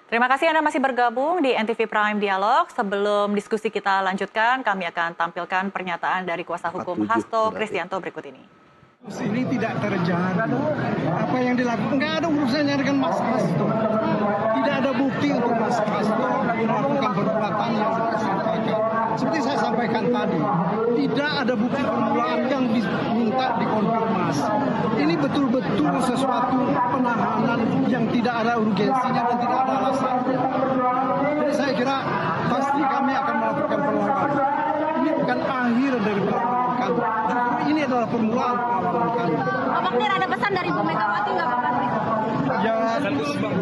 Terima kasih Anda masih bergabung di NTV Prime Dialog. Sebelum diskusi kita lanjutkan, kami akan tampilkan pernyataan dari kuasa hukum 47 Hasto berarti. Kristianto berikut ini. Ini tidak terjadi. Apa yang dilakukan nggak ada urusannya dengan Mas Hasto. Tidak ada bukti untuk Mas Hasto melakukan perbuatan yang saya sampaikan. Seperti saya sampaikan tadi, tidak ada bukti permulaan yang diminta dikonfirmasi. Ini betul-betul sesuatu penahanan yang tidak ada urgensinya dan tidak ada alasannya. Jadi saya kira pasti kami akan melakukan perlawanan. Ini bukan akhir dari perlawanan kami. Justru ini adalah permulaan perlawanan kami. Abang Nir, ada pesan dari Bu Megawati nggak Bapak Nir? Ya,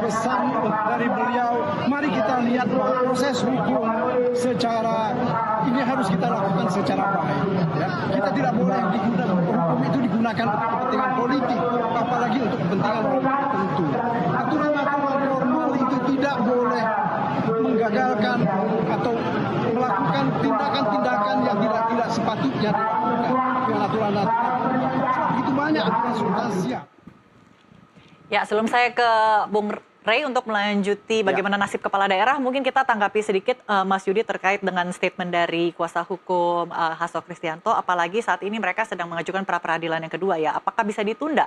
pesan dari beliau, mari kita lihat proses hukum secara, ini harus kita lakukan secara baik. Ya. Kita tidak boleh hukum itu digunakan untuk kepentingan politik, apalagi untuk kepentingan politik tertentu. Aturan-aturan normal itu tidak boleh menggagalkan atau melakukan tindakan-tindakan yang tidak sepatutnya dilakukan dengan aturan-aturan. Begitu banyak aturan substansial. Ya, sebelum saya ke Bung Rey untuk melanjuti bagaimana nasib kepala daerah, mungkin kita tanggapi sedikit Mas Yudi terkait dengan statement dari kuasa hukum Hasto Kristianto, apalagi saat ini mereka sedang mengajukan pra-peradilan yang kedua ya. Apakah bisa ditunda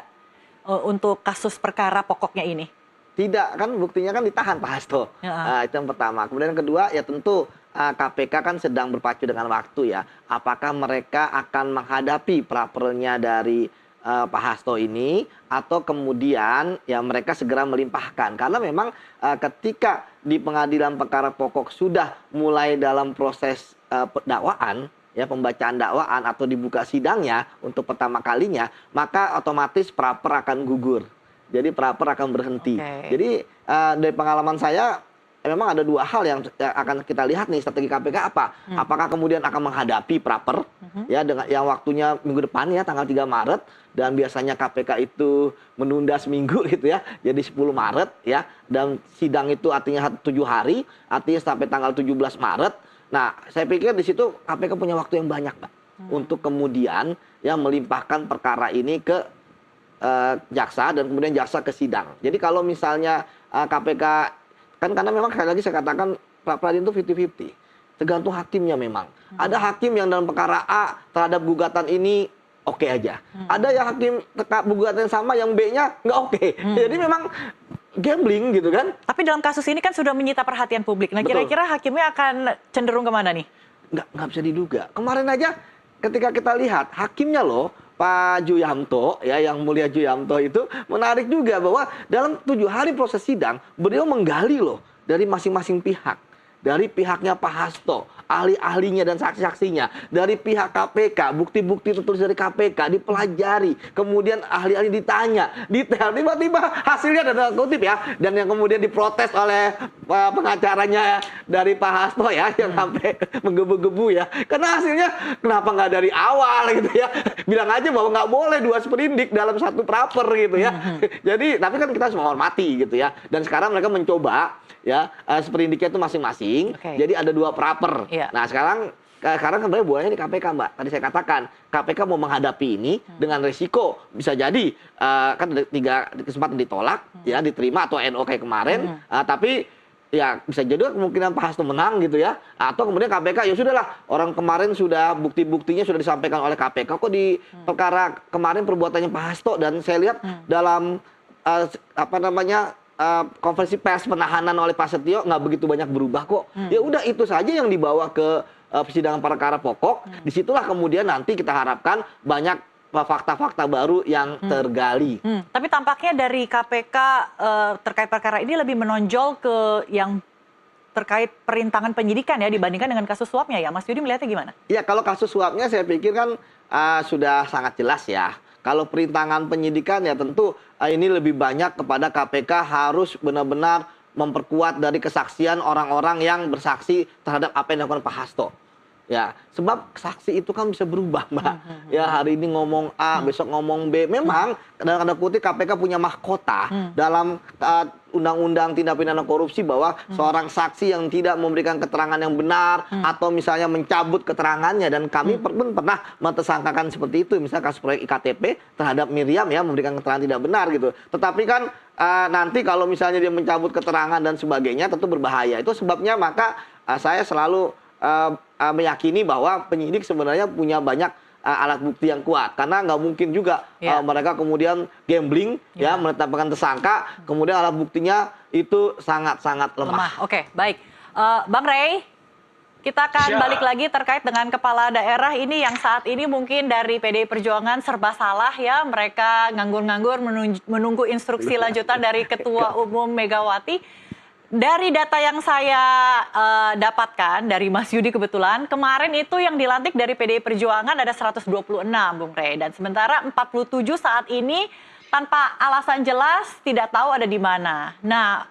untuk kasus perkara pokoknya ini? Tidak, kan buktinya kan ditahan Pak Hasto. Ya. Itu yang pertama. Kemudian yang kedua, ya tentu KPK kan sedang berpacu dengan waktu ya. Apakah mereka akan menghadapi pra-peradilannya dari Pak Hasto ini, atau kemudian ya mereka segera melimpahkan. Karena memang ketika di pengadilan perkara pokok sudah mulai dalam proses dakwaan, ya pembacaan dakwaan atau dibuka sidangnya untuk pertama kalinya, maka otomatis pra-per akan gugur. Jadi pra-per akan berhenti. Okay. Jadi dari pengalaman saya memang ada dua hal yang akan kita lihat nih strategi KPK apa. Apakah kemudian akan menghadapi pra-per ya dengan yang waktunya minggu depan ya tanggal 3 Maret dan biasanya KPK itu menunda seminggu gitu ya. Jadi 10 Maret ya dan sidang itu artinya 7 hari, artinya sampai tanggal 17 Maret. Nah, saya pikir di situ KPK punya waktu yang banyak, Mbak, untuk kemudian ya melimpahkan perkara ini ke jaksa dan kemudian jaksa ke sidang. Jadi kalau misalnya KPK kan karena memang sekali lagi saya katakan pra-peradilan itu 50-50. Tergantung hakimnya memang. Ada hakim yang dalam perkara A terhadap gugatan ini oke aja. Ada yang hakim gugatan yang sama yang B-nya nggak oke. Jadi memang gambling gitu kan. Tapi dalam kasus ini kan sudah menyita perhatian publik. Nah, kira-kira hakimnya akan cenderung kemana nih? Nggak bisa diduga. Kemarin aja ketika kita lihat hakimnya loh, Pak Juyamto, ya yang mulia Juyamto itu menarik juga bahwa dalam 7 hari proses sidang, beliau menggali loh dari masing-masing pihak. Dari pihaknya Pak Hasto, ahli-ahlinya dan saksi-saksinya. Dari pihak KPK, bukti-bukti tertulis dari KPK, dipelajari. Kemudian ahli-ahli ditanya, detail. Tiba-tiba hasilnya ada kutip ya. Dan yang kemudian diprotes oleh pengacaranya dari Pak Hasto ya, yang sampai menggebu-gebu ya. Karena hasilnya kenapa nggak dari awal gitu ya. Bilang aja bahwa nggak boleh 2 sprindik dalam 1 praper gitu ya. Jadi, tapi kan kita harus menghormati gitu ya. Dan sekarang mereka mencoba ya sprindiknya itu masing-masing. Jadi ada 2 praper. Nah sekarang kembali buahnya di KPK, Mbak. Tadi saya katakan KPK mau menghadapi ini dengan risiko bisa jadi kan 3 kesempatan ditolak ya diterima atau NO kayak kemarin. Tapi ya bisa jadi kemungkinan Pak Hasto menang gitu ya. Atau kemudian KPK ya sudahlah orang kemarin sudah bukti-buktinya sudah disampaikan oleh KPK kok di perkara kemarin perbuatannya Pak Hasto dan saya lihat dalam konferensi pers penahanan oleh Pak Setio nggak begitu banyak berubah kok. Ya udah itu saja yang dibawa ke persidangan perkara pokok. Disitulah kemudian nanti kita harapkan banyak fakta-fakta baru yang tergali. Tapi tampaknya dari KPK terkait perkara ini lebih menonjol ke yang terkait perintangan penyidikan ya dibandingkan dengan kasus suapnya ya. Mas Yudi melihatnya gimana? Ya kalau kasus suapnya saya pikir kan sudah sangat jelas ya. Kalau perintangan penyidikan ya tentu ini lebih banyak kepada KPK harus benar-benar memperkuat dari kesaksian orang-orang yang bersaksi terhadap apa yang dilakukan Pak Hasto. Ya, sebab saksi itu kan bisa berubah, Mbak. Ya, hari ini ngomong A, besok ngomong B. Memang dalam tanda kutip KPK punya mahkota dalam undang-undang tindak pidana korupsi bahwa seorang saksi yang tidak memberikan keterangan yang benar atau misalnya mencabut keterangannya, dan kami pun pernah mentersangkakan seperti itu, misalnya kasus proyek IKTP terhadap Miriam ya, memberikan keterangan tidak benar gitu. Tetapi kan nanti kalau misalnya dia mencabut keterangan dan sebagainya tentu berbahaya. Itu sebabnya maka saya selalu meyakini bahwa penyidik sebenarnya punya banyak alat bukti yang kuat, karena nggak mungkin juga mereka kemudian gambling ya menetapkan tersangka kemudian alat buktinya itu sangat-sangat lemah. Oke, baik. Bang Rey, kita akan balik lagi terkait dengan kepala daerah ini yang saat ini mungkin dari PDI Perjuangan serba salah ya, mereka nganggur-nganggur menunggu instruksi lanjutan dari Ketua Umum Megawati. Dari data yang saya dapatkan dari Mas Yudi kebetulan, kemarin itu yang dilantik dari PDI Perjuangan ada 126, Bung Rey. Dan sementara 47 saat ini tanpa alasan jelas tidak tahu ada di mana. Nah,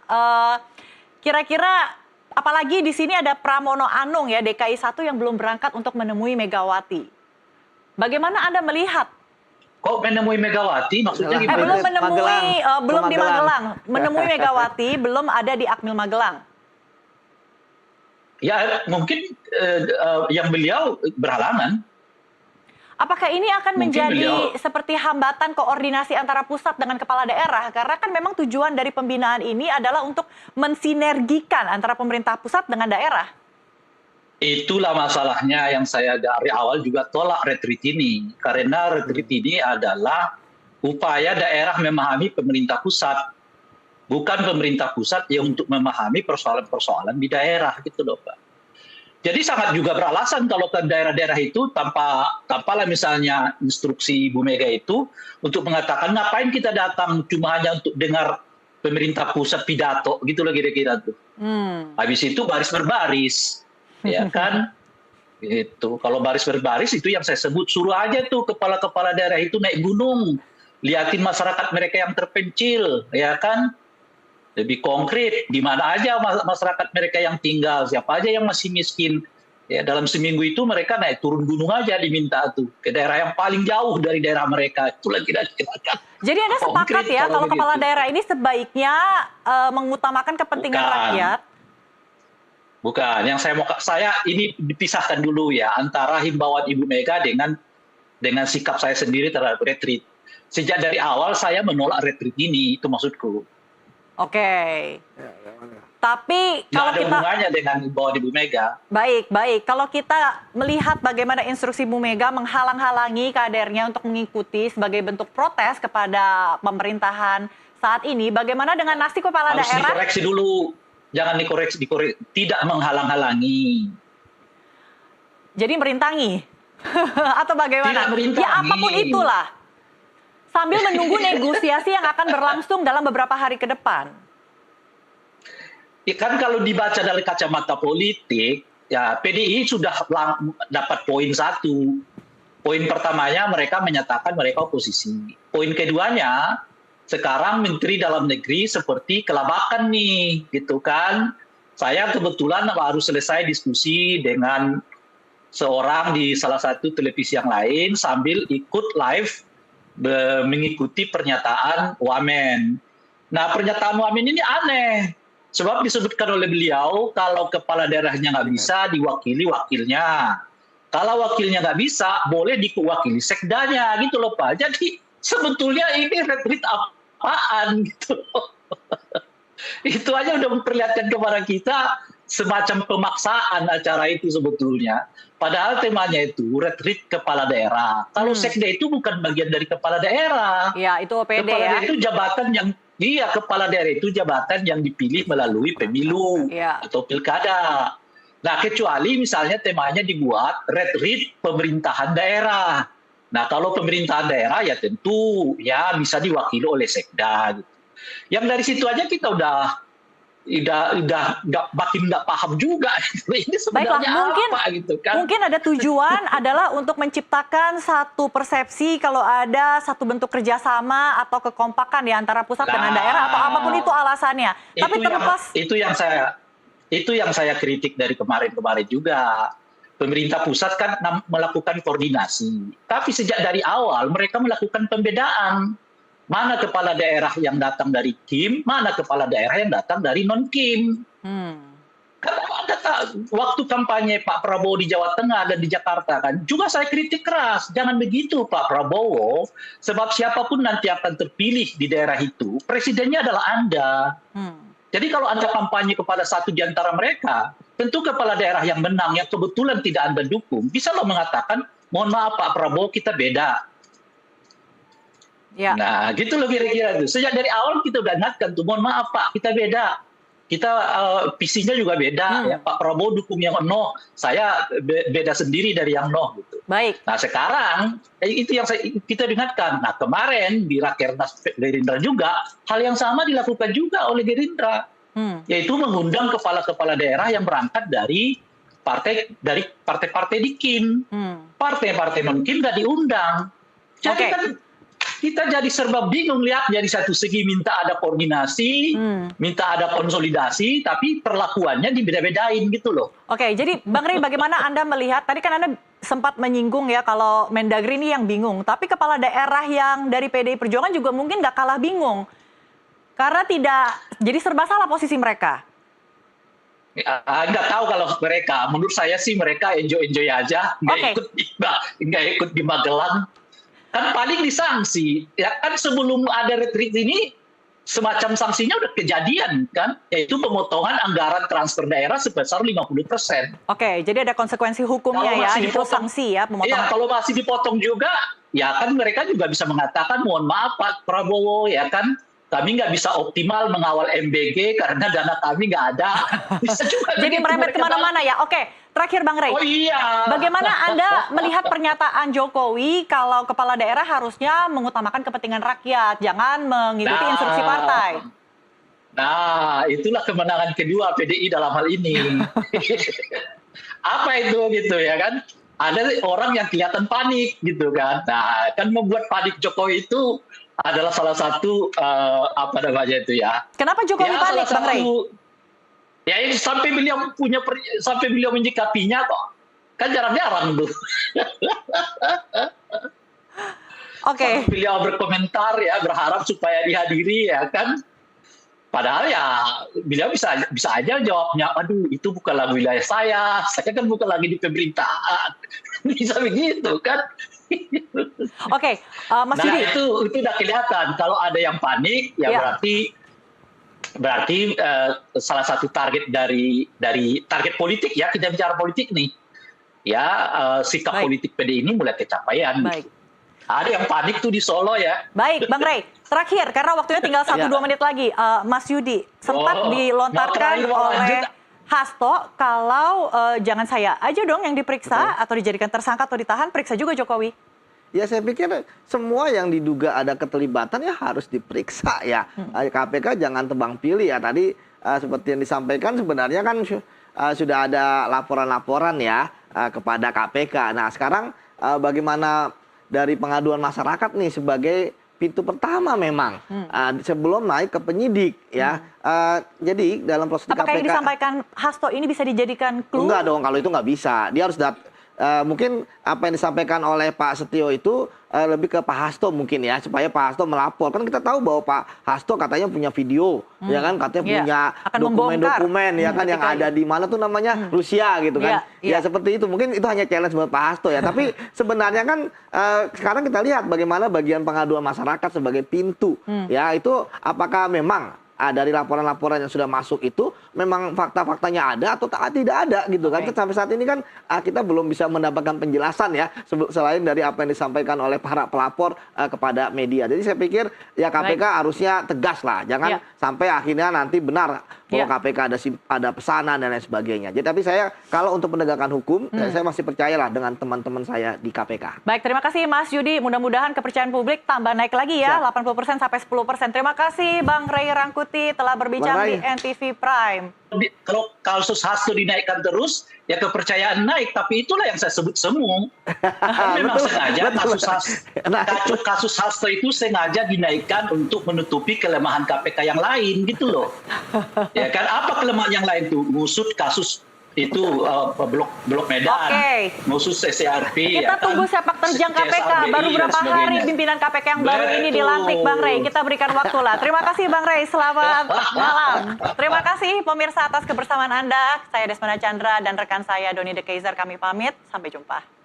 kira-kira apalagi di sini ada Pramono Anung ya, DKI 1 yang belum berangkat untuk menemui Megawati. Bagaimana Anda melihat? Kok menemui Megawati? Maksudnya gimana? Belum menemui, belum di Magelang. Magelang. Menemui Megawati, belum ada di Akmil Magelang. Ya mungkin yang beliau berhalangan. Apakah ini akan Mungkin menjadi beliau- seperti hambatan koordinasi antara pusat dengan kepala daerah? Karena kan memang tujuan dari pembinaan ini adalah untuk mensinergikan antara pemerintah pusat dengan daerah. Itulah masalahnya yang saya dari awal juga tolak retreat ini. Karena retreat ini adalah upaya daerah memahami pemerintah pusat. Bukan pemerintah pusat yang untuk memahami persoalan-persoalan di daerah gitu loh Pak. Jadi sangat juga beralasan kalau ke daerah-daerah itu tanpalah misalnya instruksi Bu Mega itu untuk mengatakan ngapain kita datang cuma hanya untuk dengar pemerintah pusat pidato gitu loh kira-kira tuh. Habis itu baris berbaris. Ya kan, itu kalau baris berbaris itu yang saya sebut, suruh aja tuh kepala-kepala daerah itu naik gunung, liatin masyarakat mereka yang terpencil, ya kan, lebih konkret di mana aja masyarakat mereka yang tinggal, siapa aja yang masih miskin, ya dalam seminggu itu mereka naik turun gunung aja diminta tuh ke daerah yang paling jauh dari daerah mereka, itulah kira-kira kan. Jadi Anda sepakat ya kalau kepala begitu. daerah ini sebaiknya mengutamakan kepentingan rakyat? Bukan, yang saya ini dipisahkan dulu ya antara himbauan Ibu Mega dengan sikap saya sendiri terhadap retreat. Sejak dari awal saya menolak retreat ini, itu maksudku. Oke. Tapi kalau Nggak ada kita hubungannya dengan himbauan Ibu Mega. baik. Kalau kita melihat bagaimana instruksi Bu Mega menghalang-halangi kadernya untuk mengikuti sebagai bentuk protes kepada pemerintahan saat ini, bagaimana dengan nasib kepala Harus daerah? dikoreksi dulu. Jangan dikoreksi, tidak menghalang-halangi. Jadi merintangi atau bagaimana? Tidak merintangi. Ya apapun itulah. Sambil menunggu negosiasi yang akan berlangsung dalam beberapa hari ke depan. Ya kan kalau dibaca dari kacamata politik, ya PDI sudah dapat poin satu. Poin pertamanya mereka menyatakan mereka oposisi. Poin keduanya, sekarang Menteri Dalam Negeri seperti kelabakan nih, gitu kan. Saya kebetulan baru selesai diskusi dengan seorang di salah satu televisi yang lain sambil ikut live mengikuti pernyataan Wamen. Nah pernyataan Wamen ini aneh, sebab disebutkan oleh beliau kalau kepala daerahnya nggak bisa diwakili wakilnya. Kalau wakilnya nggak bisa, boleh diwakili sekdanya gitu loh Pak. Jadi sebetulnya ini retreat apaan gitu. Itu aja udah memperlihatkan kepada kita semacam pemaksaan acara itu sebetulnya. Padahal temanya itu retreat kepala daerah. Kalau sekda itu bukan bagian dari kepala daerah. Ya itu OPD Kepala ya. daerah itu jabatan yang kepala daerah itu jabatan yang dipilih melalui pemilu atau pilkada. Nah kecuali misalnya temanya dibuat retreat pemerintahan daerah. Nah kalau pemerintahan daerah ya tentu ya bisa diwakili oleh sekda gitu. Yang dari situ aja kita udah makin nggak paham juga ini sebenarnya apa gitu kan. Mungkin ada tujuan adalah untuk menciptakan satu persepsi kalau ada satu bentuk kerjasama atau kekompakan di antara pusat dengan daerah atau apapun itu alasannya. Tapi terlepas itu yang saya kritik dari kemarin juga. pemerintah pusat kan melakukan koordinasi. Tapi sejak dari awal mereka melakukan pembedaan. Mana kepala daerah yang datang dari Kim, mana kepala daerah yang datang dari non-Kim. Kan waktu kampanye Pak Prabowo di Jawa Tengah dan di Jakarta kan, juga saya kritik keras. Jangan begitu Pak Prabowo, sebab siapapun nanti akan terpilih di daerah itu, presidennya adalah Anda. Jadi kalau Anda kampanye kepada satu di antara mereka, tentu kepala daerah yang menang, yang kebetulan tidak Anda dukung, bisa lo mengatakan, mohon maaf Pak Prabowo, kita beda. Ya. Nah, gitu loh kira-kira tuh. Sejak dari awal kita udah ingatkan tuh, mohon maaf Pak, kita beda. Kita visinya juga beda. Ya. Pak Prabowo dukung yang no, saya beda sendiri dari yang no. Gitu. Baik. Nah sekarang itu yang kita ingatkan. Nah kemarin di Rakernas Gerindra juga hal yang sama dilakukan juga oleh Gerindra, yaitu mengundang kepala-kepala daerah yang berangkat dari partai-partai di Kim. Partai-partai non Kim nggak diundang. Jadi kan kita jadi serba bingung lihat, jadi satu segi minta ada koordinasi, minta ada konsolidasi, tapi perlakuannya dibeda-bedain gitu loh. Oke, jadi Bang Rey, bagaimana Anda melihat, tadi kan Anda sempat menyinggung ya kalau Mendagri ini yang bingung, tapi kepala daerah yang dari PDI Perjuangan juga mungkin nggak kalah bingung, karena jadi serba salah posisi mereka. Nggak tahu kalau mereka, menurut saya sih mereka enjoy aja, nggak ikut di Magelang. Kan paling disanksi, ya kan sebelum ada retreat ini semacam sanksinya udah kejadian kan, yaitu pemotongan anggaran transfer daerah sebesar 50%. Oke, jadi ada konsekuensi hukumnya ya, itu sanksi ya pemotongan. Iya, kalau masih dipotong juga, ya kan mereka juga bisa mengatakan mohon maaf Pak Prabowo ya kan, kami nggak bisa optimal mengawal MBG karena dana kami nggak ada. Bisa juga. Jadi merembet kemana-mana ya. Oke, terakhir Bang Rey. Oh iya. Bagaimana Anda melihat pernyataan Jokowi kalau kepala daerah harusnya mengutamakan kepentingan rakyat, jangan mengikuti instruksi partai? Nah, itulah kemenangan kedua PDI dalam hal ini. Apa itu gitu ya kan? Ada orang yang kelihatan panik gitu kan. Nah, kan membuat panik Jokowi itu adalah salah satu apa namanya itu ya. Kenapa Jokowi panik, Bang Rey? Ya ini sampai beliau menyikapinya kok. Kan jarang-jarang tuh. Oke. Beliau berkomentar ya, berharap supaya dihadiri ya kan. Padahal ya beliau bisa aja jawabnya, aduh itu bukanlah wilayah saya kan bukan lagi di pemerintahan. Bisa begitu kan. Oke, Mas Yudi. Nah itu udah kelihatan kalau ada yang panik ya berarti salah satu target dari target politik ya, kita bicara politik nih ya, sikap politik PDI ini mulai kecapaian. Baik. Ada yang panik tuh di Solo ya. Baik, Bang Rey. Terakhir, karena waktunya tinggal 1-2 menit lagi. Mas Yudi, sempat dilontarkan oleh Hasto kalau jangan saya aja dong yang diperiksa atau dijadikan tersangka atau ditahan, periksa juga Jokowi. Ya saya pikir semua yang diduga ada keterlibatan ya harus diperiksa ya. KPK jangan tebang pilih ya. Tadi seperti yang disampaikan sebenarnya kan sudah ada laporan-laporan ya kepada KPK. Nah sekarang bagaimana dari pengaduan masyarakat nih sebagai pintu pertama memang sebelum naik ke penyidik ya. Jadi dalam proses apakah KPK. Yang disampaikan Hasto ini bisa dijadikan clue? Enggak dong, kalau itu nggak bisa. Dia harus mungkin apa yang disampaikan oleh Pak Setio itu lebih ke Pak Hasto mungkin ya, supaya Pak Hasto melapor. Kan kita tahu bahwa Pak Hasto katanya punya video, ya kan, katanya punya dokumen-dokumen ya kan yang ada di mana tuh namanya Rusia gitu kan. Ya seperti itu. Mungkin itu hanya challenge buat Pak Hasto ya. Tapi sebenarnya kan sekarang kita lihat bagaimana bagian pengaduan masyarakat sebagai pintu. Ya itu apakah memang dari laporan-laporan yang sudah masuk itu memang fakta-faktanya ada atau tidak ada gitu kan. Sampai saat ini kan kita belum bisa mendapatkan penjelasan ya selain dari apa yang disampaikan oleh para pelapor kepada media. Jadi saya pikir ya KPK harusnya tegas lah, jangan sampai akhirnya nanti benar bahwa KPK ada pesanan dan lain sebagainya. Jadi tapi saya kalau untuk penegakan hukum saya masih percayalah dengan teman-teman saya di KPK. Baik, terima kasih Mas Yudi. Mudah-mudahan kepercayaan publik tambah naik lagi ya, 80% sampai 10%. Terima kasih Bang Rey Rangkuti telah berbincang di NTV Prime. Kalau kasus Hasto dinaikkan terus, ya kepercayaan naik. Tapi itulah yang saya sebut semu. Memang sengaja kasus Hasto itu sengaja dinaikkan untuk menutupi kelemahan KPK yang lain gitu loh. Ya kan, apa kelemahan yang lain tuh? Ngusut kasus itu blok Medan, Oke. khusus CCRP. Kita tunggu sepak terjang KPK. Baru berapa hari pimpinan KPK yang baru ini dilantik, Bang Rey. Kita berikan waktu lah. Terima kasih, Bang Rey. Selamat malam. Terima kasih pemirsa atas kebersamaan Anda. Saya Desmana Chandra dan rekan saya Doni De Keizer. Kami pamit. Sampai jumpa.